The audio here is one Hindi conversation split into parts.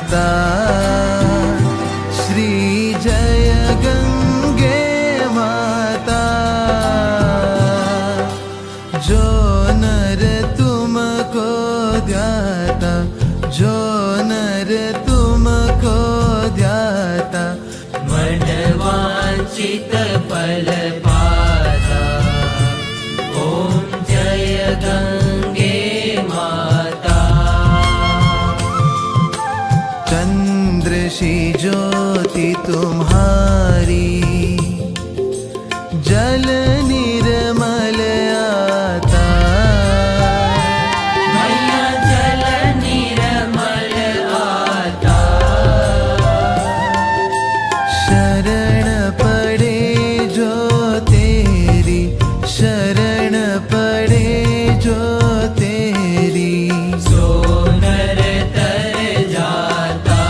माता श्री जय गंगे माता। जो नर तुमको ध्याता, जो नर तुमको ध्याता, मन वांछित फल पाता। ओम जय गंगे माता। चंद्र सी ज्योति तुम्हारी, जल निर्मल आता। मैया जल निर्मल आता। शरण पड़े जो तेरी, शरण पड़े जो तेरी, सो नर तर जाता।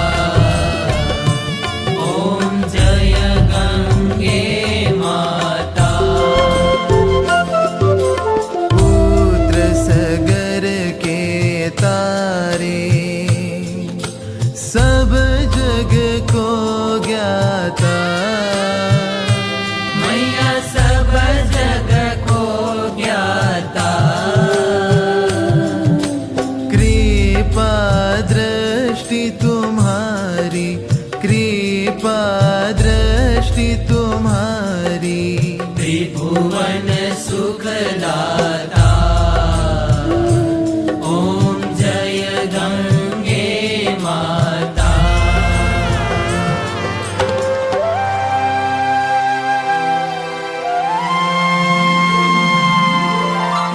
ओम जय गंगे माता। पुत्र सगर के तारे, सब जग को ज्ञाता। मैया सब जग को ज्ञाता। कृपा दृष्टि तुम्हारी, कृपा दृष्टि तुम्हारी, त्रिभुवन सुखदाता। ओम जय गंगे माता।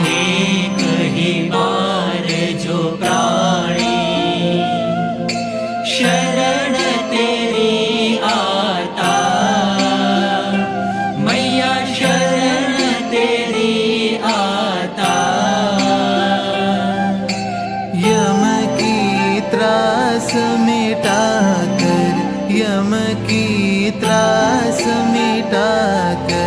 एक ही बार जो प्राणी शरण तेरी आता। मैया शरण तेरी आता। यम की त्रास मिटा कर, यम की त्रास मिटा कर,